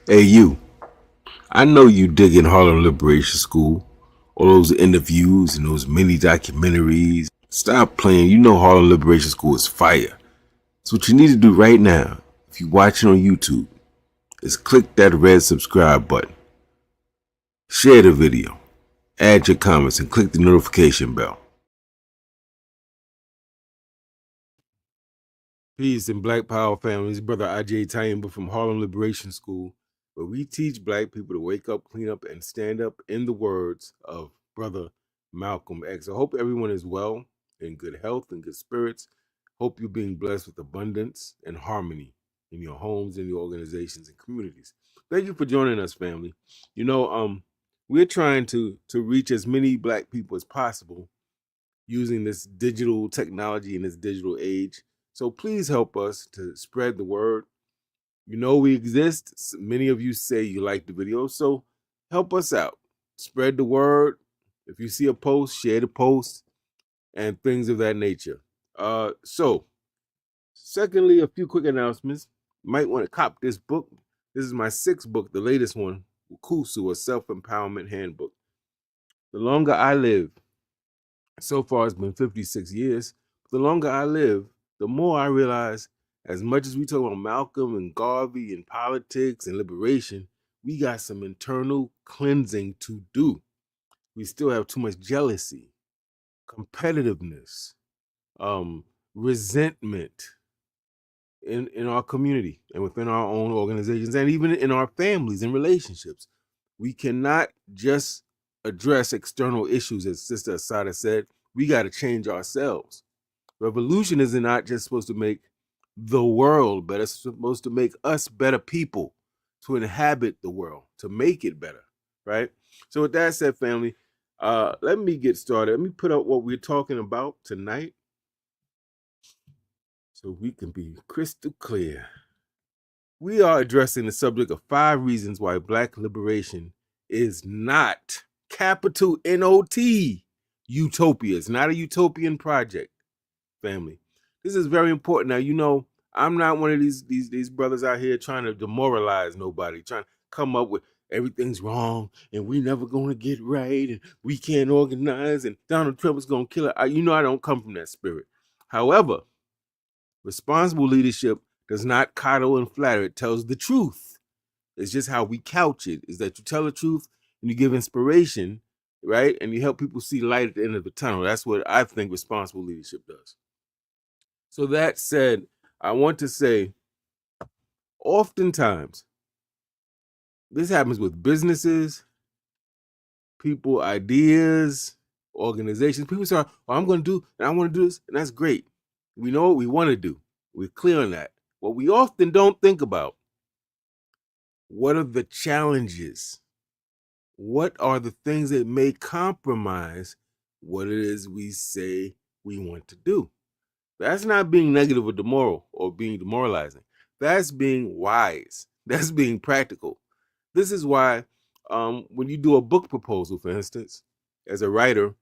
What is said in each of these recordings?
Hey, you. I know you digging Harlem Liberation School. All those interviews and those mini documentaries. Stop playing. You know Harlem Liberation School is fire. So what you need to do right now, if you're watching on YouTube, is click that red subscribe button. Share the video. Add your comments and click the notification bell. Peace and Black Power families. Brother Agyei Tyehimba from Harlem Liberation School, where we teach Black people to wake up, clean up, and stand up in the words of Brother Malcolm X. I hope everyone is well, in good health and good spirits. Hope you're being blessed with abundance and harmony in your homes, in your organizations, and communities. Thank you for joining us, family. We're trying to reach as many Black people as possible using this digital technology in this digital age. So please help us to spread the word. You know we exist. Many of you say you like the video, so help us out. Spread the word. If you see a post, share the post and things of that nature. Secondly, a few quick announcements. You might want to cop this book. This is my 6th book, the latest one, Ukusu, a self-empowerment handbook. The longer I live, so far it's been 56 years, the longer I live, the more I realize, as much as we talk about Malcolm and Garvey and politics and liberation, we got some internal cleansing to do. We still have too much jealousy, competitiveness, resentment in our community and within our own organizations and even in our families and relationships. We cannot just address external issues, as Sister Asada said. We got to change ourselves. Revolution is not just supposed to make the world better. It's supposed to make us better people, to inhabit the world, to make it better, right? So with that said, family, let me get started. Let me put up what we're talking about tonight so we can be crystal clear. We are addressing the subject of 5 reasons why Black liberation is not, capital N-O-T, Utopia. It's not a utopian project, family. This is very important. Now, you know, I'm not one of these brothers out here trying to demoralize nobody, trying to come up with everything's wrong and we never going to get right and we can't organize and Donald Trump is going to kill it. You know, I don't come from that spirit. However, responsible leadership does not coddle and flatter. It tells the truth. It's just how we couch it, is that you tell the truth and you give inspiration, right? And you help people see light at the end of the tunnel. That's what I think responsible leadership does. So that said, I want to say, oftentimes, this happens with businesses, people, ideas, organizations. People say, oh, I'm going to do, and I want to do this, and that's great. We know what we want to do. We're clear on that. What we often don't think about, what are the challenges? What are the things that may compromise what it is we say we want to do? That's not being negative or demoral or being demoralizing. That's being wise. That's being practical. This is why when you do a book proposal, for instance, as a writer,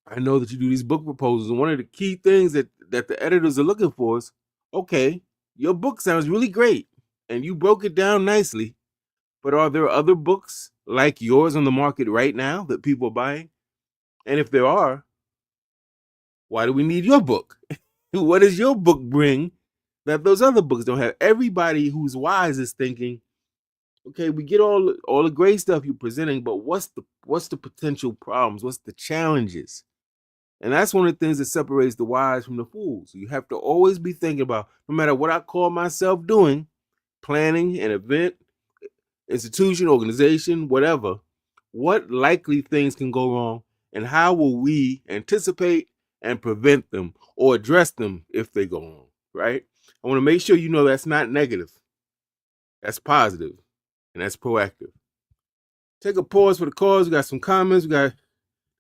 I know that you do these book proposals, and one of the key things that the editors are looking for is, okay, your book sounds really great, and you broke it down nicely, but are there other books like yours on the market right now that people are buying? And if there are, why do we need your book? What does your book bring that those other books don't have? Everybody who's wise is thinking, okay, we get all the great stuff you're presenting, but what's the potential problems? What's the challenges? And that's one of the things that separates the wise from the fools. You have to always be thinking about, no matter what I call myself doing, planning an event, institution, organization, whatever, what likely things can go wrong and how will we anticipate and prevent them or address them if they go wrong, right? I want to make sure you know that's not negative. That's positive and that's proactive. Take a pause for the cause. We got some comments. We got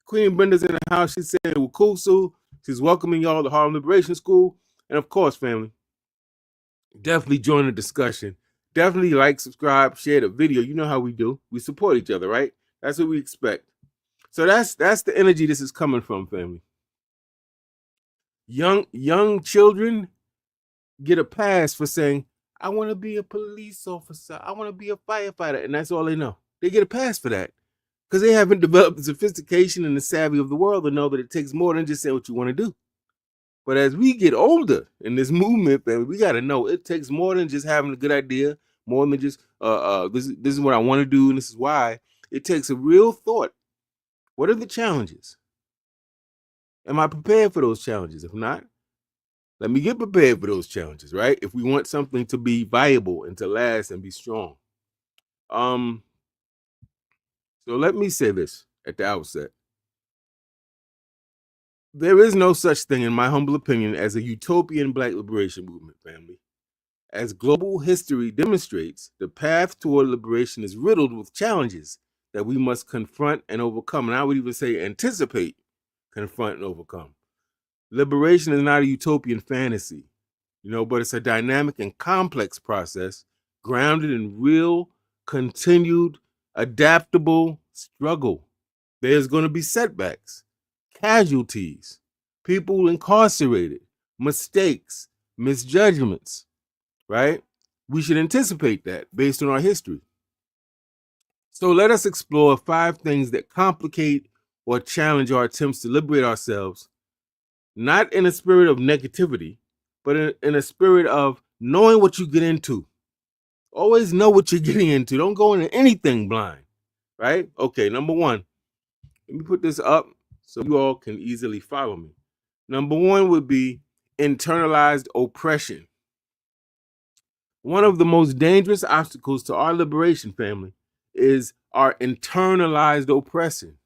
Queen Brenda's in the house. She said, Wukusu. She's welcoming y'all to Harlem Liberation School. And of course, family, definitely join the discussion. Definitely like, subscribe, share the video. You know how we do. We support each other, right? That's what we expect. So that's the energy this is coming from, family. Young children get a pass for saying, I want to be a police officer. I want to be a firefighter. And that's all they know. They get a pass for that because they haven't developed the sophistication and the savvy of the world to know that it takes more than just saying what you want to do. But as we get older in this movement, man, we got to know it takes more than just having a good idea, more than just this is what I want to do and this is why. It takes a real thought. What are the challenges? Am I prepared for those challenges? If not, let me get prepared for those challenges, right? If we want something to be viable and to last and be strong. So let me say this at the outset. There is no such thing, in my humble opinion, as a utopian Black liberation movement, family. As global history demonstrates, the path toward liberation is riddled with challenges that we must confront and overcome. And I would even say anticipate, confront, and overcome. Liberation is not a utopian fantasy, but it's a dynamic and complex process grounded in real, continued, adaptable struggle. There's going to be setbacks, casualties, people incarcerated, mistakes, misjudgments, right? We should anticipate that based on our history. So let us explore 5 things that complicate or challenge our attempts to liberate ourselves, not in a spirit of negativity, but in a spirit of knowing what you get into. Always know what you're getting into. Don't go into anything blind, right? Okay, number 1. Let me put this up so you all can easily follow me. Number 1 would be internalized oppression. One of the most dangerous obstacles to our liberation, family, is our internalized oppression.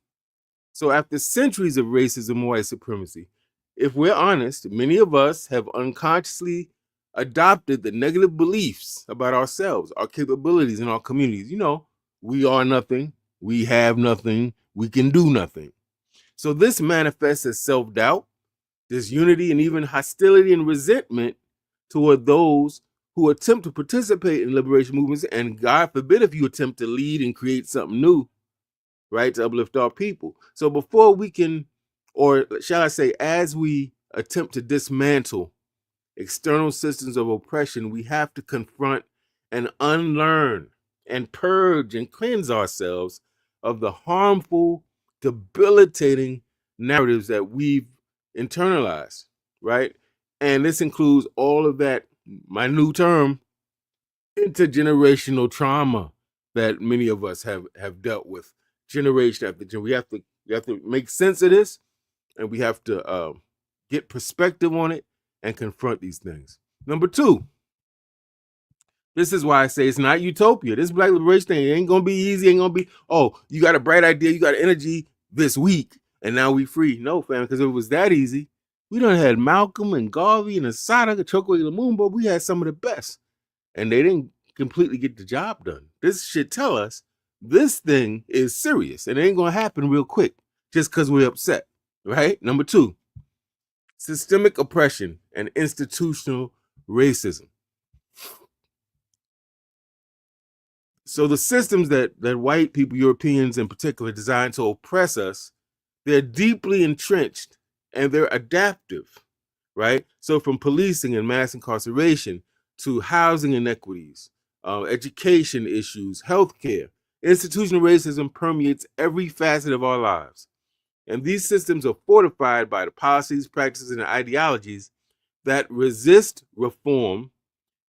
So after centuries of racism and white supremacy, if we're honest, many of us have unconsciously adopted the negative beliefs about ourselves, our capabilities, and our communities. We are nothing, we have nothing, we can do nothing. So this manifests as self-doubt, disunity, and even hostility and resentment toward those who attempt to participate in liberation movements, and God forbid if you attempt to lead and create something new, right, to uplift our people. So before we can, or shall I say, as we attempt to dismantle external systems of oppression, we have to confront and unlearn and purge and cleanse ourselves of the harmful, debilitating narratives that we've internalized, right? And this includes all of that, my new term, intergenerational trauma that many of us have dealt with generation after generation. We have to make sense of this, and we have to get perspective on it and confront these things. Number 2, this is why I say it's not utopia. This Black liberation thing ain't gonna be easy. Ain't gonna be, oh, you got a bright idea, you got energy this week, and now we free. No, fam, because if it was that easy, we done had Malcolm and Garvey and Asada, Chokwe Lumumba. We had some of the best, and they didn't completely get the job done. This should tell us this thing is serious, and it ain't gonna happen real quick just because we're upset, right? Number 2, systemic oppression and institutional racism. So the systems that white people, Europeans in particular, designed to oppress us, they're deeply entrenched and they're adaptive, right? So from policing and mass incarceration to housing inequities, education issues, healthcare, institutional racism permeates every facet of our lives. And these systems are fortified by the policies, practices, and ideologies that resist reform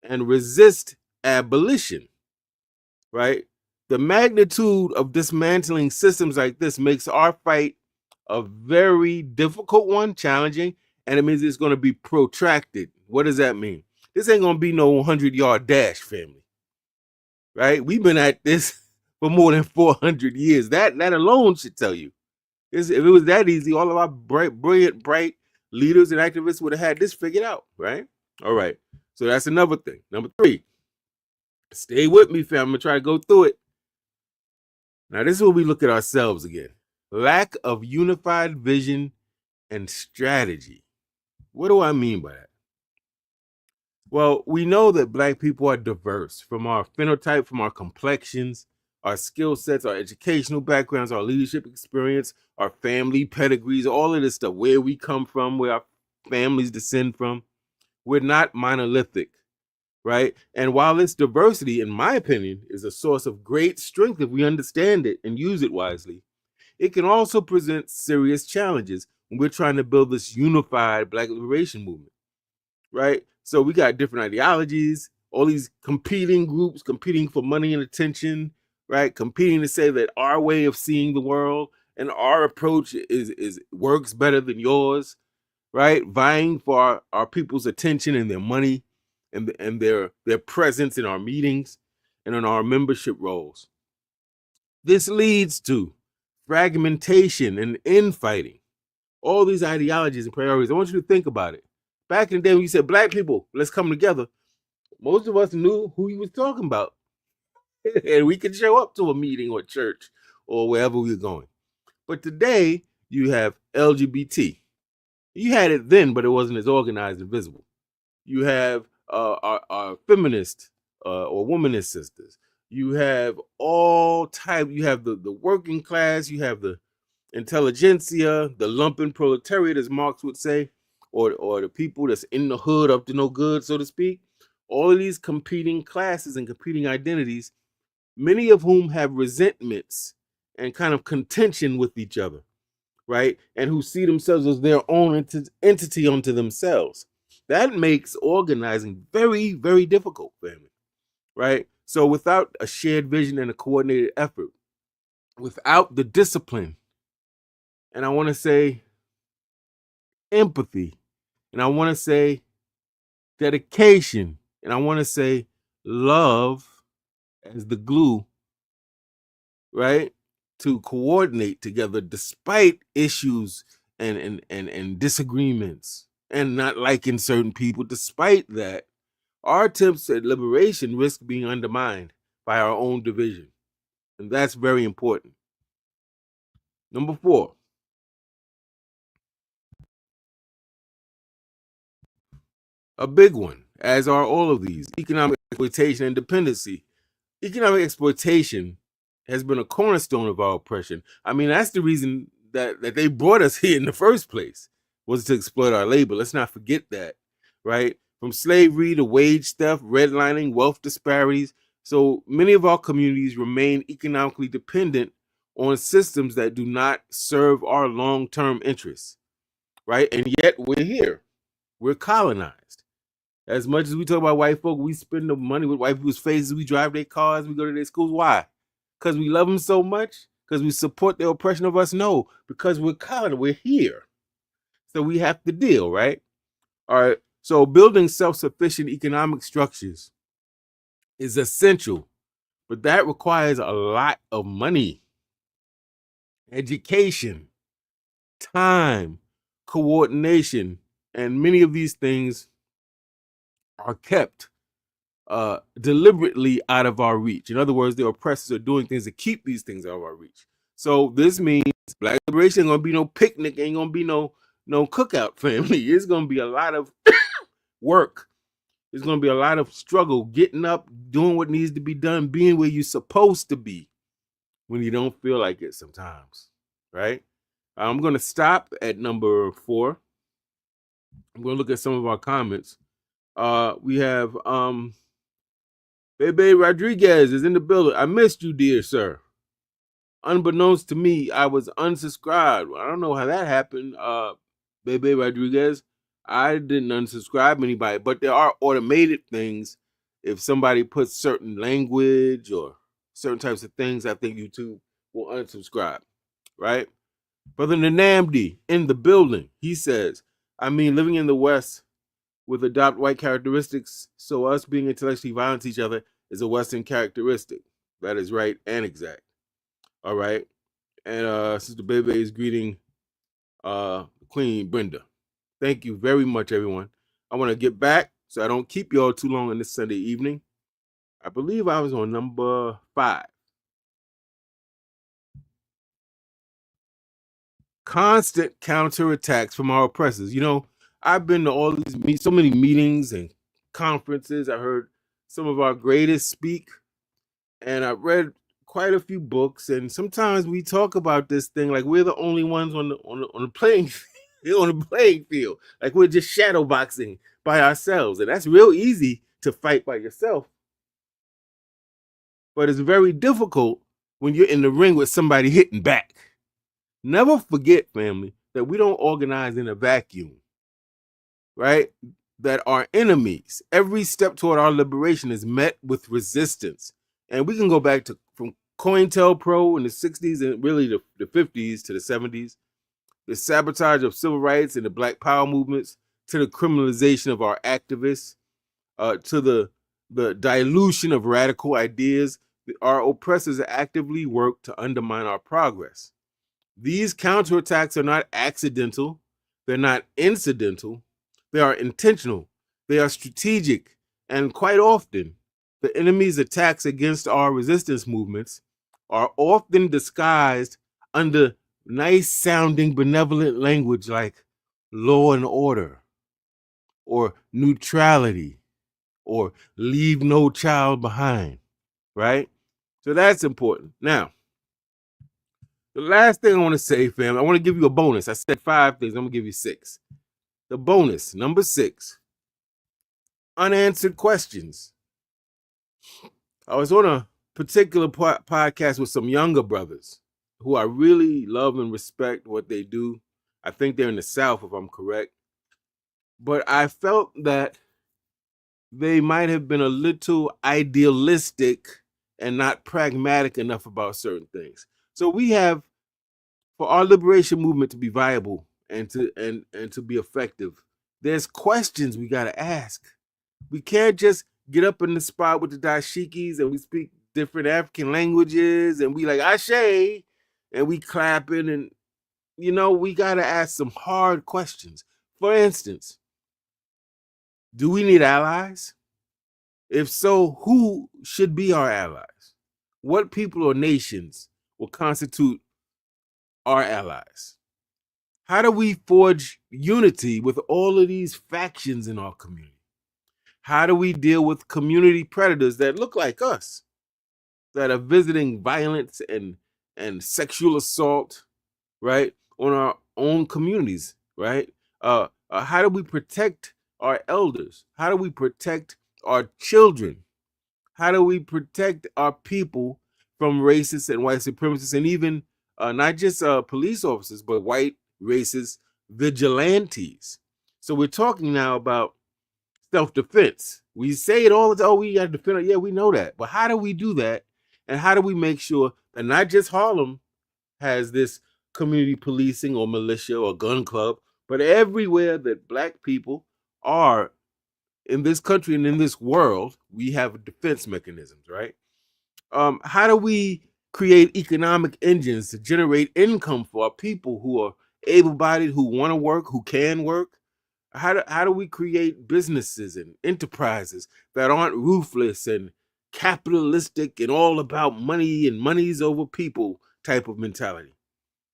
and resist abolition, right? The magnitude of dismantling systems like this makes our fight a very difficult one, challenging, and it means it's going to be protracted. What does that mean? This ain't going to be no 100-yard dash, family, right? We've been at this for more than 400 years. That alone should tell you. If it was that easy, all of our brilliant, bright leaders and activists would have had this figured out, right? All right. So that's another thing. Number 3, stay with me, fam. I'm going to try to go through it. Now, this is where we look at ourselves again. Lack of unified vision and strategy. What do I mean by that? Well, we know that Black people are diverse from our phenotype, from our complexions, our skill sets, our educational backgrounds, our leadership experience, our family pedigrees, all of this stuff, where we come from, where our families descend from. We're not monolithic. right? And while its diversity, in my opinion, is a source of great strength if we understand it and use it wisely, it can also present serious challenges when we're trying to build this unified Black liberation movement, right? So we got different ideologies, all these competing groups competing for money and attention, right? Competing to say that our way of seeing the world and our approach is works better than yours, right? Vying for our people's attention and their money and their presence in our meetings and in our membership roles. This leads to fragmentation and infighting. All these ideologies and priorities. I want you to think about it. Back in the day when you said Black people, let's come together, most of us knew who he was talking about. And we could show up to a meeting or church or wherever we were going. But today, you have LGBT. You had it then, but it wasn't as organized and visible. You have our feminist or womanist sisters. You have all type. You have the working class. You have the intelligentsia, the lumpen proletariat, as Marx would say, or the people that's in the hood up to no good, so to speak. All of these competing classes and competing identities, many of whom have resentments and kind of contention with each other, right? And who see themselves as their own entity unto themselves. That makes organizing very, very difficult, family, right? So without a shared vision and a coordinated effort, without the discipline, and I want to say empathy, and I want to say dedication, and I want to say love as the glue, right? To coordinate together despite issues and disagreements and not liking certain people. Despite that, our attempts at liberation risk being undermined by our own division. And that's very important. Number 4, a big one, as are all of these, economic exploitation and dependency. Economic exploitation has been a cornerstone of our oppression. I mean, that's the reason that they brought us here in the first place, was to exploit our labor. Let's not forget that, right? From slavery to wage theft, redlining, wealth disparities. So many of our communities remain economically dependent on systems that do not serve our long-term interests, right? And yet we're here. We're colonized. As much as we talk about white folk, we spend the money with white people's faces. We drive their cars. We go to their schools. Why? Because we love them so much? Because we support their oppression of us? No, because we're colonized. We're here. So we have to deal, right? All right. So building self-sufficient economic structures is essential, but that requires a lot of money, education, time, coordination, and many of these things are kept deliberately out of our reach. In other words, the oppressors are doing things to keep these things out of our reach. So this means Black liberation ain't gonna be no picnic, ain't gonna be no cookout, family. It's gonna be a lot of work. There's gonna be a lot of struggle, getting up, doing what needs to be done, being where you're supposed to be when you don't feel like it sometimes, right? I'm gonna stop at number 4. I'm gonna look at some of our comments. We have Bebe Rodriguez is in the building. I missed you, dear sir. Unbeknownst to me, I was unsubscribed. I don't know how that happened, Bebe Rodriguez. I didn't unsubscribe anybody, but there are automated things. If somebody puts certain language or certain types of things, I think YouTube will unsubscribe, right? Brother Nanamdi in the building, he says, I mean, living in the West with adopt white characteristics, so us being intellectually violent to each other is a Western characteristic. That is right and exact. All right. And Sister Bebe is greeting Queen Brenda. Thank you very much, everyone. I want to get back so I don't keep you all too long on this Sunday evening. I believe I was on number 5. Constant counterattacks from our oppressors. You know, I've been to all these so many meetings and conferences. I heard some of our greatest speak, and I read quite a few books. And sometimes we talk about this thing like we're the only ones on the playing field, on the playing field, like we're just shadow boxing by ourselves, and that's real easy to fight by yourself. But it's very difficult when you're in the ring with somebody hitting back. Never forget, family, that we don't organize in a vacuum, right? That our enemies, every step toward our liberation is met with resistance. And we can go back to from COINTELPRO in the 60s and really the 50s to the 70s, the sabotage of civil rights and the Black Power movements, to the criminalization of our activists, to the dilution of radical ideas. Our oppressors actively work to undermine our progress. These counterattacks are not accidental. They're not incidental. They are intentional. They are strategic. And quite often, the enemy's attacks against our resistance movements are often disguised under nice sounding benevolent language like law and order or neutrality or leave no child behind, right? So that's important. Now, the last thing I want to say, fam, I want to give you a bonus. I said 5 things. I'm going to give you 6. The bonus, number 6, unanswered questions. I was on a particular podcast with some younger brothers who I really love and respect what they do. I think they're in the South, if I'm correct. But I felt that they might have been a little idealistic and not pragmatic enough about certain things. So we have, for our liberation movement to be viable and to be effective, there's questions we got to ask. We can't just get up in the spot with the dashikis and we speak different African languages and we like Ashe and we clapping and we got to ask some hard questions. For instance, do we need allies? If so, who should be our allies? What people or nations will constitute our allies? How do we forge unity with all of these factions in our community? How do we deal with community predators that look like us, that are visiting violence and sexual assault, right, on our own communities, right? How do we protect our elders? How do we protect our children? How do we protect our people from racists and white supremacists and even not just police officers, but white racist vigilantes? So we're talking now about self-defense. We say it all the time, oh, we got to defend it. Yeah, we know that. But how do we do that? And how do we make sure that not just Harlem has this community policing or militia or gun club, but everywhere that Black people are in this country and in this world, we have defense mechanisms, right? How do we create economic engines to generate income for our people who are able-bodied, who want to work, who can work? How do we create businesses and enterprises that aren't ruthless and capitalistic and all about money and money's over people type of mentality?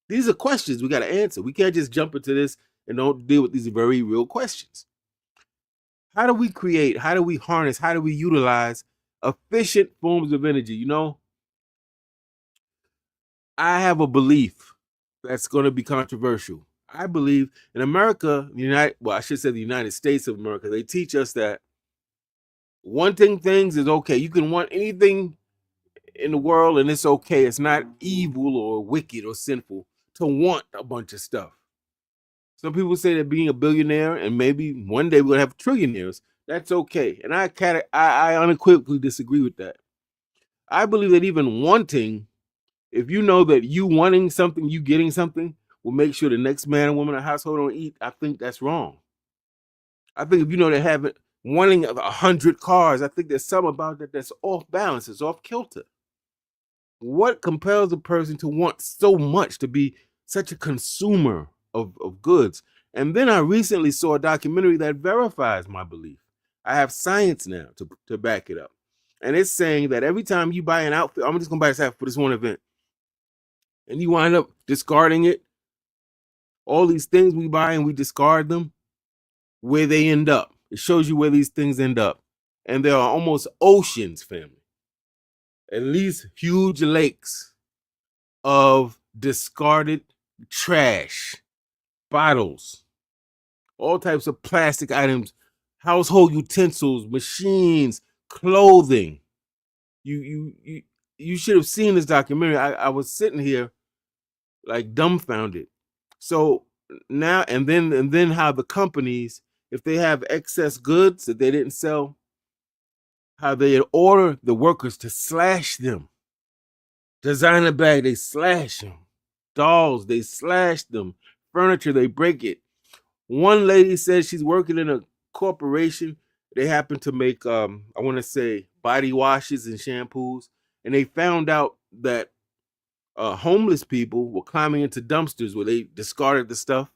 These are questions we got to answer. We can't just jump into this and don't deal with these very real questions. How do we create, how do we harness, how do we utilize efficient forms of energy? I have a belief that's going to be controversial. I believe in America, I should say the United States of America, they teach us that wanting things is okay. You can want anything in the world and it's okay. It's not evil or wicked or sinful to want a bunch of stuff. Some people say that being a billionaire and maybe one day we're going to have trillionaires, that's okay. And I unequivocally disagree with that. I believe that even wanting, if you know that you wanting something, you getting something, will make sure the next man or woman in the household don't eat, I think that's wrong. I think if you know that wanting 100 cars, I think there's something about that that's off balance, it's off kilter. What compels a person to want so much, to be such a consumer of goods? And then I recently saw a documentary that verifies my belief. I have science now to back it up. And it's saying that every time you buy an outfit, I'm just going to buy this outfit for this one event, and you wind up discarding it, all these things we buy and we discard them, where they end up. It shows you where these things end up. And there are almost oceans, family, at least huge lakes of discarded trash, bottles, all types of plastic items household utensils, machines, clothing. You should have seen this documentary. I was sitting here like dumbfounded. So now and then how the companies, if they have excess goods that they didn't sell, how they order the workers to slash them. Designer bag, they slash them. Dolls, they slash them. Furniture, they break it. One lady says she's working in a corporation. They happen to make, I want to say, body washes and shampoos. And they found out that homeless people were climbing into dumpsters where they discarded the stuff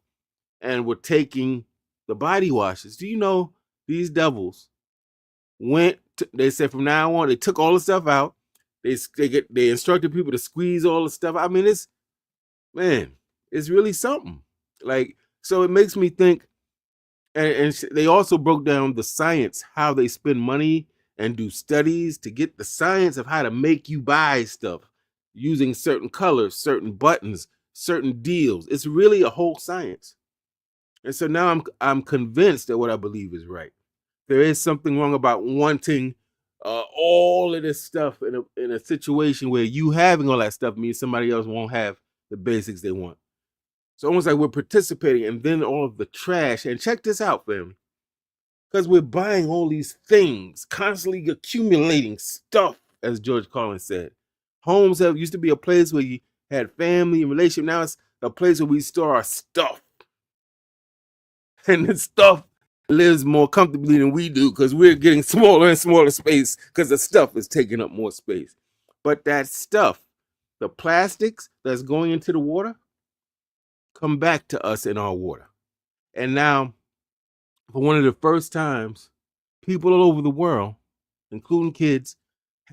and were taking the body washes. Do you know these devils they said from now on, they took all the stuff out. They instructed people to squeeze all the stuff. I mean, it's really something. Like, so it makes me think, and they also broke down the science, how they spend money and do studies to get the science of how to make you buy stuff using certain colors, certain buttons, certain deals. It's really a whole science. And so now I'm convinced that what I believe is right. There is something wrong about wanting all of this stuff in a situation where you having all that stuff means somebody else won't have the basics they want. It's almost like we're participating and then all of the trash. And check this out, family. Because we're buying all these things, constantly accumulating stuff, as George Carlin said. Homes used to be a place where you had family and relationship. Now it's a place where we store our stuff. And the stuff lives more comfortably than we do because we're getting smaller and smaller space because the stuff is taking up more space. But that stuff, the plastics that's going into the water, come back to us in our water. And now, for one of the first times, people all over the world, including kids,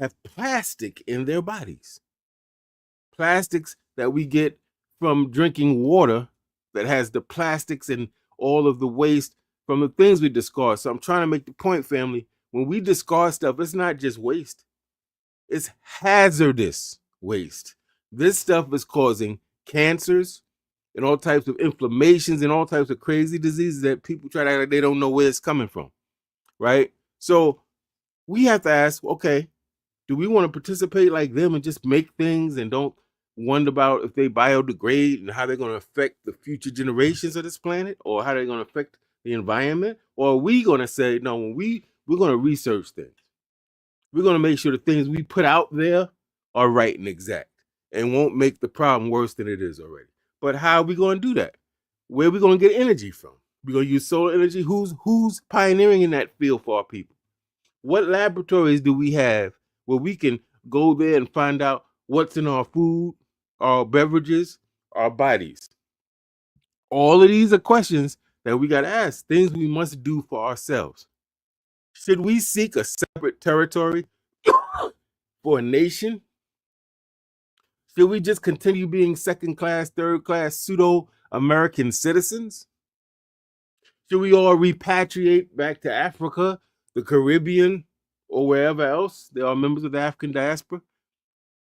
have plastic in their bodies. Plastics that we get from drinking water that has the plastics and all of the waste from the things we discard. So I'm trying to make the point, family, when we discard stuff, it's not just waste. It's hazardous waste. This stuff is causing cancers and all types of inflammations and all types of crazy diseases that people try to act like they don't know where it's coming from, right? So we have to ask, okay, do we want to participate like them and just make things and don't wonder about if they biodegrade and how they're going to affect the future generations of this planet or how they're going to affect the environment? Or are we going to say, no, we're going to research things. We're going to make sure the things we put out there are right and exact and won't make the problem worse than it is already. But how are we going to do that? Where are we going to get energy from? We're going to use solar energy. Who's pioneering in that field for our people? What laboratories do we have where we can go there and find out what's in our food, our beverages, our bodies? All of these are questions that we got to ask, things we must do for ourselves. Should we seek a separate territory for a nation? Should we just continue being second class, third class, pseudo American citizens? Should we all repatriate back to Africa, the Caribbean, or wherever else there are members of the African diaspora?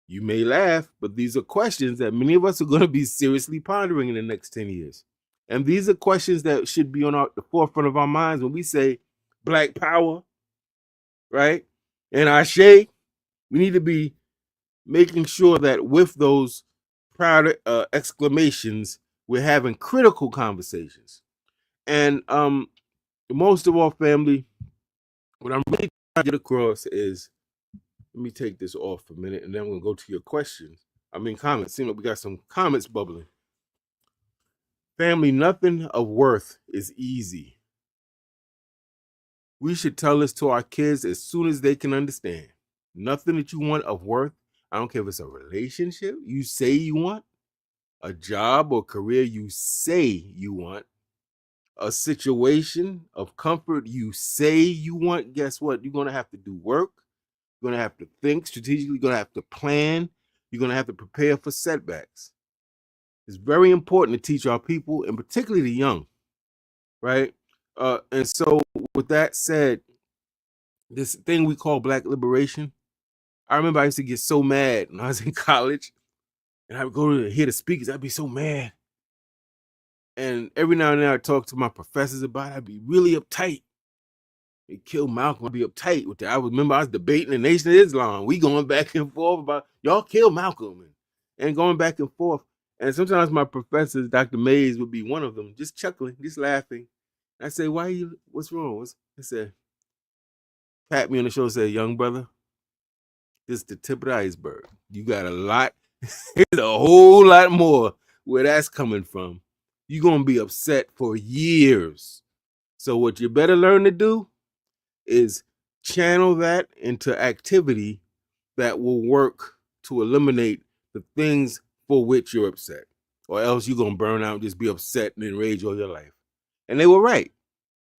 You may laugh, but these are questions that many of us are going to be seriously pondering in the next 10 years. And these are questions that should be on the forefront of our minds when we say Black power, right? And Agyei, we need to be making sure that with those proud exclamations, we're having critical conversations. And most of all, family, what I'm really trying to get across is, let me take this off for a minute, and then I'm going to go to your questions. Comments. Seems like we got some comments bubbling. Family, nothing of worth is easy. We should tell this to our kids as soon as they can understand. Nothing that you want of worth, I don't care if it's a relationship you say you want, a job or career you say you want, a situation of comfort you say you want. Guess what? You're going to have to do work. You're going to have to think strategically. You're going to have to plan. You're going to have to prepare for setbacks. It's very important to teach our people, and particularly the young, right? And so with that said, this thing we call Black liberation, I remember I used to get so mad when I was in college, and I would go to hear the speakers. I'd be so mad. And every now and then I talk to my professors about it. I'd be really uptight. He killed Malcolm. I'd be uptight with that. I remember I was debating the Nation of Islam. We going back and forth about y'all killed Malcolm and going back and forth. And sometimes my professors, Dr. Mays, would be one of them, just chuckling, just laughing. I say, "Why you? What's wrong?" He said, pat me on the shoulder, say, "Young brother, this is the tip of the iceberg. You got a lot. There's a whole lot more where that's coming from. You're gonna be upset for years. So what you better learn to do is channel that into activity that will work to eliminate the things for which you're upset, or else you're gonna burn out and just be upset and enraged all your life." And they were right.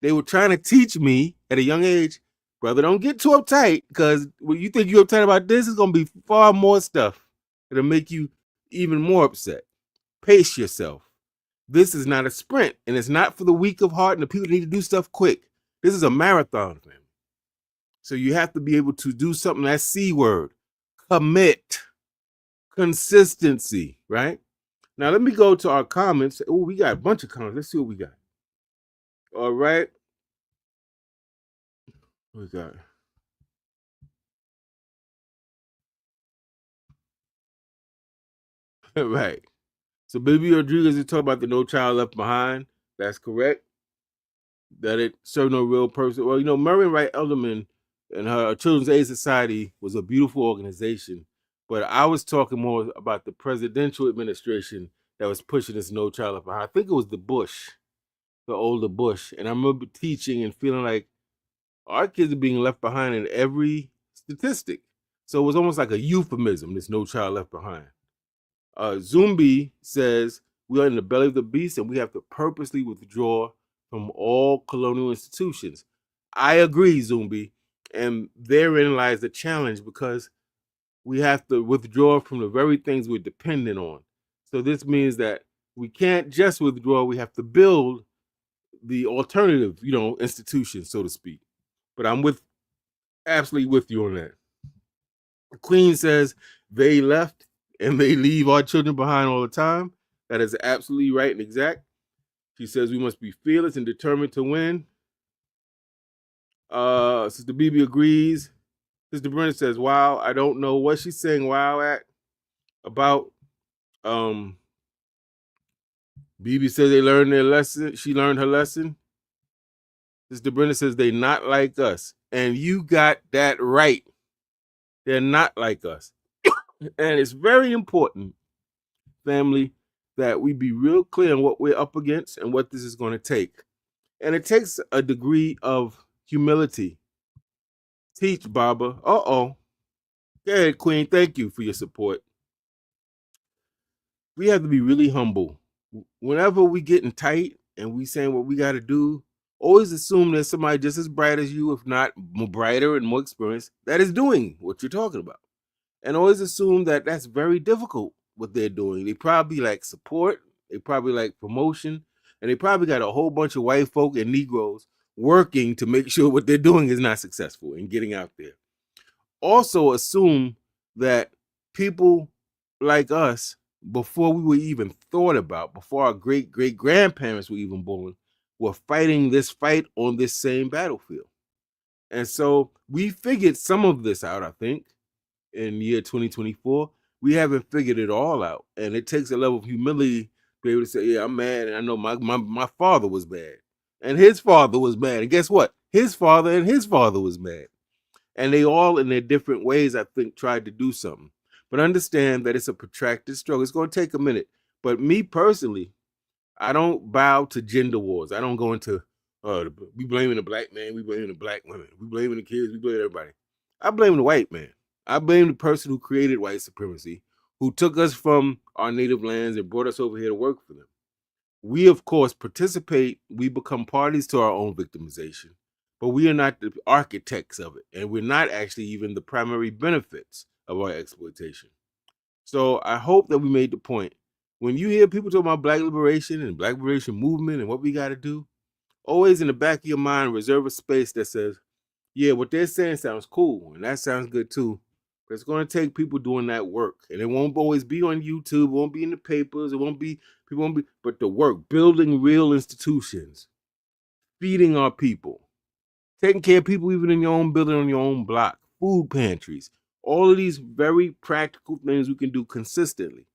They were trying to teach me at a young age, brother, don't get too uptight, because when you think you're uptight about this, it's gonna be far more stuff that'll make you even more upset. Pace yourself. This is not a sprint, and it's not for the weak of heart and the people that need to do stuff quick. This is a marathon, fam. So you have to be able to do something, that C word, commit, consistency, right? Now let me go to our comments. Oh, we got a bunch of comments. Let's see what we got. All right. What we got? Right. So Baby Rodriguez is talking about the No Child Left Behind. That's correct. That it served no real purpose. Well, you know, Marian Wright Elderman and her Children's Aid Society was a beautiful organization, but I was talking more about the presidential administration that was pushing this No Child Left Behind. I think it was the older Bush. And I remember teaching and feeling like our kids are being left behind in every statistic. So it was almost like a euphemism, this No Child Left Behind. Zumbi says, "We are in the belly of the beast and we have to purposely withdraw from all colonial institutions." I agree, Zumbi. And therein lies the challenge, because we have to withdraw from the very things we're dependent on. So this means that we can't just withdraw, we have to build the alternative, institutions, so to speak. But I'm absolutely with you on that. Queen says they left and they leave our children behind all the time. That is absolutely right and exact. She says we must be fearless and determined to win. Sister BB agrees. Sister Brenda says, "Wow, I don't know what she's saying wow at about." BB says they learned their lesson. She learned her lesson. Sister Brenda says they not like us. And you got that right. They're not like us. And it's very important, family, that we be real clear on what we're up against and what this is going to take. And it takes a degree of humility. Teach, Baba. Uh-oh. Go ahead, Queen. Thank you for your support. We have to be really humble. Whenever we getting tight and we saying what we got to do, always assume there's somebody just as bright as you, if not more brighter and more experienced, that is doing what you're talking about. And always assume that that's very difficult, what they're doing. They probably like support, they probably like promotion, and they probably got a whole bunch of white folk and Negroes working to make sure what they're doing is not successful in getting out there. Also assume that people like us, before we were even thought about, before our great great grandparents were even born, were fighting this fight on this same battlefield. And so we figured some of this out, I think, in the year 2024. We haven't figured it all out. And it takes a level of humility to be able to say, yeah, I'm mad. And I know my father was bad. And his father was mad. And guess what? His father and his father was mad. And they all, in their different ways, I think, tried to do something. But understand that it's a protracted struggle. It's going to take a minute. But me personally, I don't bow to gender wars. I don't go into, we blaming the black man, we blaming the black women, we blaming the kids, we blaming everybody. I blame the white man. I blame the person who created white supremacy, who took us from our native lands and brought us over here to work for them. We, of course, participate. We become parties to our own victimization, but we are not the architects of it. And we're not actually even the primary benefits of our exploitation. So I hope that we made the point. When you hear people talk about black liberation and black liberation movement and what we got to do, always in the back of your mind, reserve a space that says, yeah, what they're saying sounds cool. And that sounds good too. But it's going to take people doing that work. And it won't always be on YouTube. It won't be in the papers. It won't be, people won't be, but the work, building real institutions, feeding our people, taking care of people even in your own building, on your own block, food pantries, all of these very practical things we can do consistently.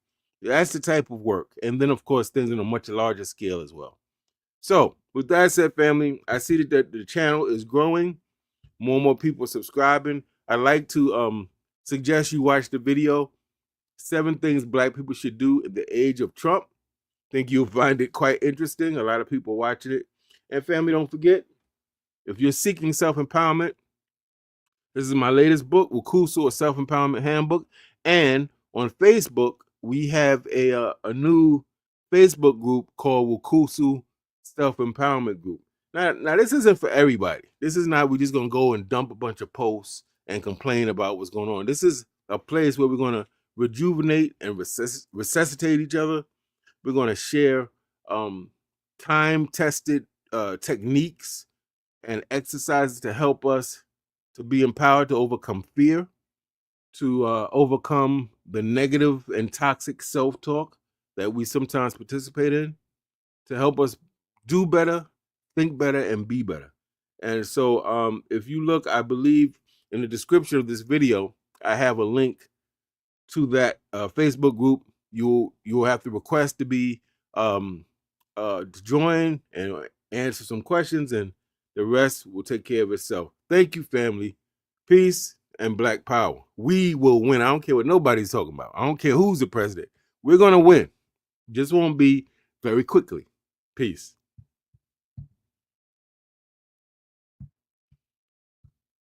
That's the type of work. And then, of course, things on a much larger scale as well. So, with that said, family, I see that the channel is growing. More and more people are subscribing. I'd like to suggest you watch the video, 7 Things Black People Should Do in the Age of Trump. Think you'll find it quite interesting. A lot of people watching it. And family, don't forget, if you're seeking self-empowerment, this is my latest book, Wukusu, a Self-Empowerment Handbook. And on Facebook, we have a new Facebook group called Wukusu Self-Empowerment Group. Now, this isn't for everybody. This is not we're just going to go and dump a bunch of posts and complain about what's going on. This is a place where we're going to rejuvenate and resuscitate each other. We're going to share time-tested techniques and exercises to help us to be empowered to overcome fear, to overcome the negative and toxic self-talk that we sometimes participate in, to help us do better, think better, and be better. And so if you look, I believe in the description of this video, I have a link to that Facebook group. You'll have to request to be to join and answer some questions, and the rest will take care of itself. Thank you, family. Peace and Black power. We will win. I don't care what nobody's talking about. I don't care who's the president. We're going to win. Just won't be very quickly. Peace.